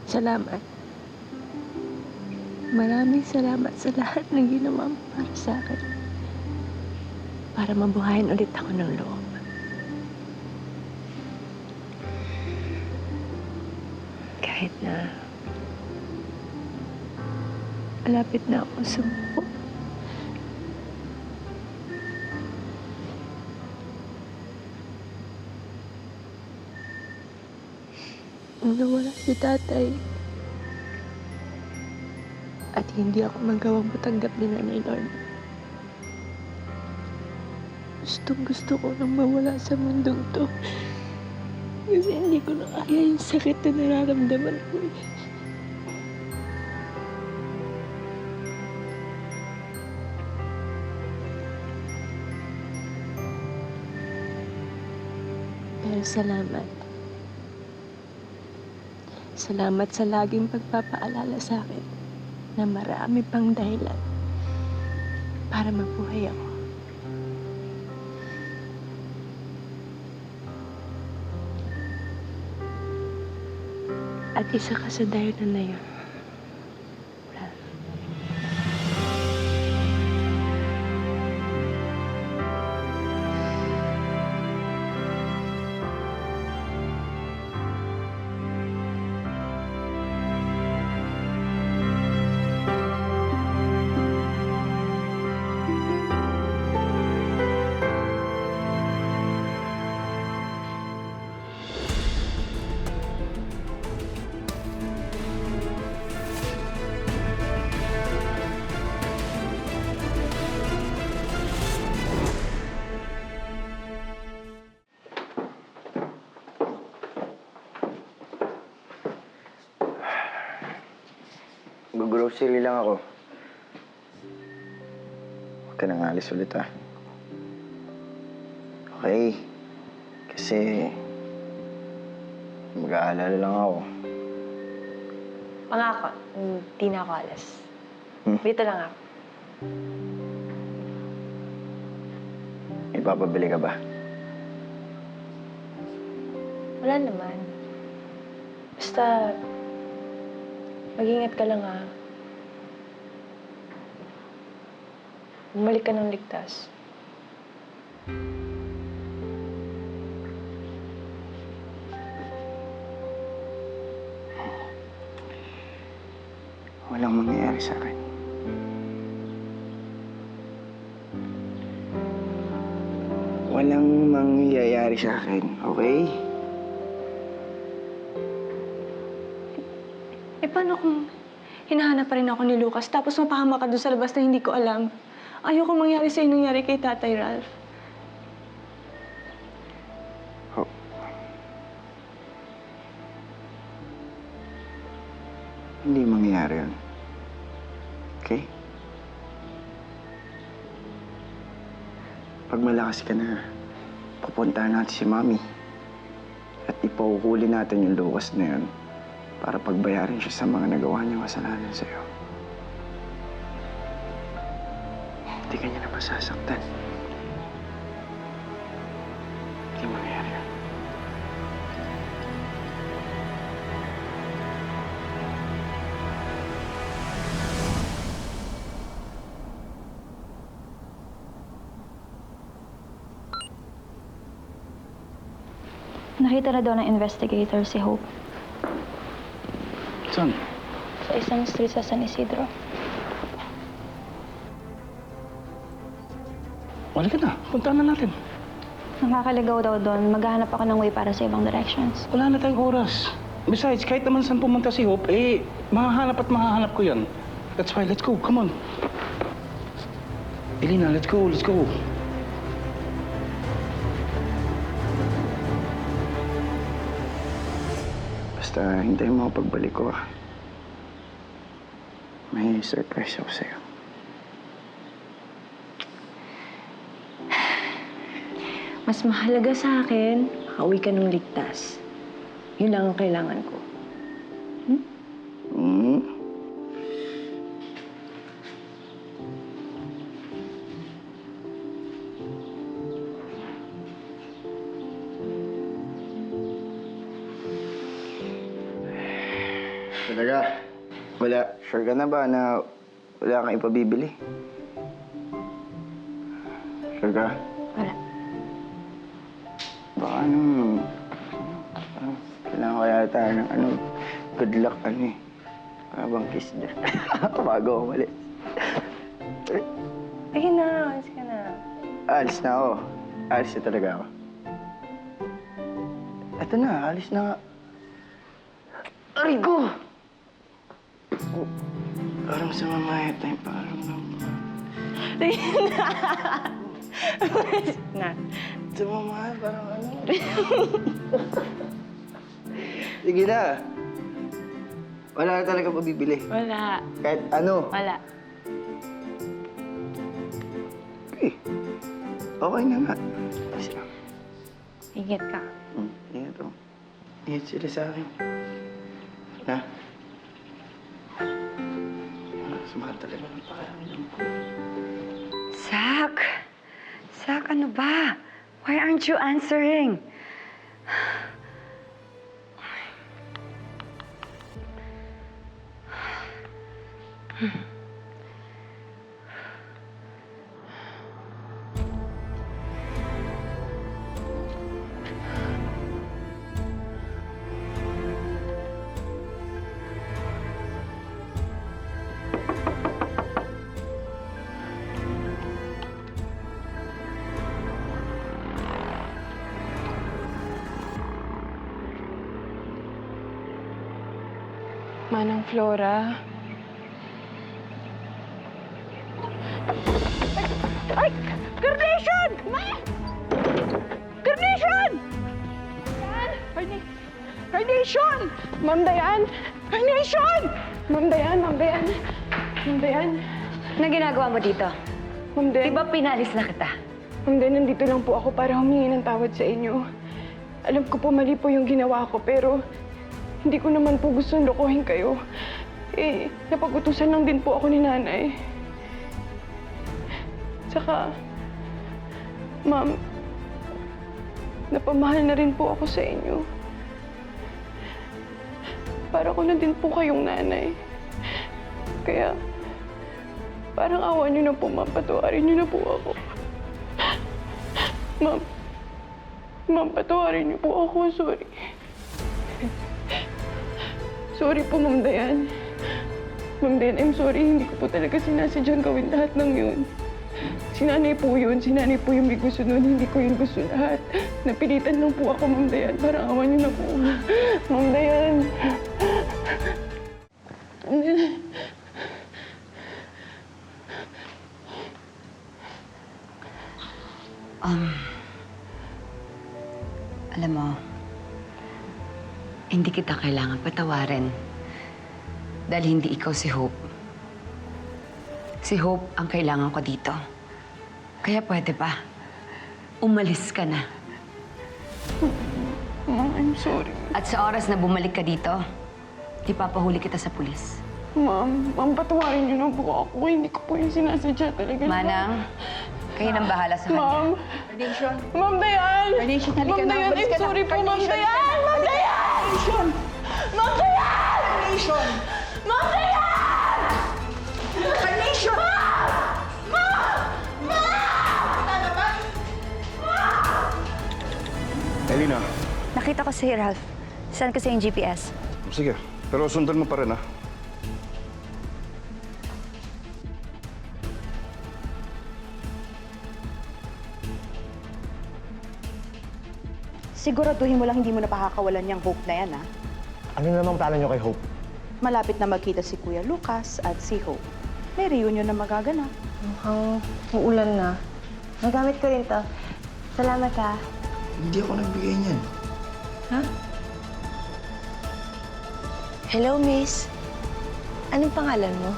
Salamat. Maraming salamat sa lahat ng ginawa mo para sa akin. Para mabuhayin ulit ako ng loob. Kahit na malapit na ako sumuko. Nung nawala si tatay, at hindi ako magawang matanggap ni Nanay Lorna. Gustong-gusto ko nang mawala sa mundong to. Kasi hindi ko na kaya yung sakit na nararamdaman ko. Pero salamat. Salamat sa laging pagpapaalala sa akin na marami pang dahilan para mabuhay ako. At isa ka sa dahilan na yun. Mag-grocery lang ako. Huwag ka nang alis ulit, ha? Okay. Kasi mag-aalala lang ako. Pangako, hindi na ako alis. Dito lang ako. May papabili ka ba? Wala naman. Basta, mag-ingat ka lang, ha. Bumalik ka ng ligtas. Walang mangyayari sa akin. Walang mangyayari sa akin, okay? Paano kung hinahanap pa rin ako ni Lucas tapos mapahama ka doon sa labas na hindi ko alam? Ayoko mangyari sa'yo nangyari kay Tatay Ralph. Oh. Hindi mangyayari yun. Okay? Pag malakas ka na, pupuntahan natin si Mami. At ipahuhuli natin yung Lucas na yun para pagbayarin siya sa mga nagawa niyang kasalanan sa'yo. Hindi ka niya na masasaktan. Hindi mangyayari yun. Nakita na daw ng investigator si Hope Saan? sa isang street sa San Isidro. Wala ka na. Puntaan na natin. Nakakaligaw daw doon. Maghahanap ako ng way para sa ibang directions. Wala na tayong oras. Besides, kahit naman saan pumunta si Hope, mahahanap at mahahanap ko yan. That's why, let's go. Come on. Elena, let's go. Let's go. Basta hintayin mo ako pagbalik ko, ah. May surprise ako sa'yo. Mas mahalaga sa akin, makauwi ka ng ligtas. Yun lang ang kailangan ko. Hmm? Talaga? Wala. Sure ka na ba na wala kang ipabibili? Sure ka? Wala. Baka kailangan ko yata ng good luck habang kiss dyan. Bago ako umalis. Ayun na, alis ka na. Alis na ako. Alis na talaga ako. Eto na, alis na nga. Aray ko! Oh, parang sa mamaya time, parang Ayun na. Alis na. sa mamaya, parang Sige na. Wala na talaga pabibili. Wala. Kahit ano. Wala. Okay. Okay na nga. Alis na. Ingat ka. Ingat ako. Ingat sila sa akin. Na? Sumakal talaga ng pakiramdam ko. Zach! Zach, ano ba? Why aren't you answering? Manang Flora. Ay! Carnation! Carnation! Carnation! Ma'am Dayan! Carnation! Ma'am Dayan, Ma'am Dayan. Ma'am Dayan. Anong ginagawa mo dito? Ma'am Dayan. Di ba pinalis na kita? Ma'am Dayan, nandito lang po ako para humingi ng tawad sa inyo. Alam ko po mali po yung ginawa ko, pero hindi ko naman po gustong lokohin kayo. Napag-utusan lang din po ako ni nanay. Tsaka, ma'am, napamahal na rin po ako sa inyo. Para ko na din po kayong nanay. Kaya, parang awa niyo na po, ma'am. Patawarin niyo na po ako. Ma'am, patawarin niyo po ako. Sorry. Sorry po, Ma'am Dayan. Ma'am Dayan, I'm sorry. Hindi ko po talaga sinasadyang gawin lahat ng yun. Sinanay po yun. Sinanay po yung may gusto nun. Hindi ko yung gusto lahat. Napilitan lang po ako, Ma'am Dayan. Parang awan niyo na po. Ma'am Dayan. Alam mo, hindi kita kailangan patawarin dahil hindi ikaw si Hope. Si Hope ang kailangan ko dito. Kaya pwede ba? Umalis ka na. Ma'am, I'm sorry. At sa oras na bumalik ka dito, ipapahuli kita sa pulis. Ma'am, patawarin niyo na po ako. Hindi ko po yung sinasadya talaga. Manang, kayo nang bahala sa kanya. Ma'am. Ma'am Dayan! Carnation, halika Ma'am na. Dayan, Umalis I'm ka na. sorry po, Ma'am Carnation, Dayan! Ma'am Dayan! Ma'am Dayan! Carnation! Ma'am Dayan! Carnation! Elina, Nakita ko si Ralph. Saan kasi yung GPS? sige. Pero sundan mo pa rin, ha? Siguraduhin mo lang hindi mo napakakawalan yung Hope na yan, ha? Ano namang plano nyo kay Hope? Malapit na magkita si Kuya Lucas at si Hope. May reunion na magaganap. Mukhang uulan na. Nagamit ko rin to. Salamat ha. Hindi ako nagbigay niyan. Hello, miss. Anong pangalan mo?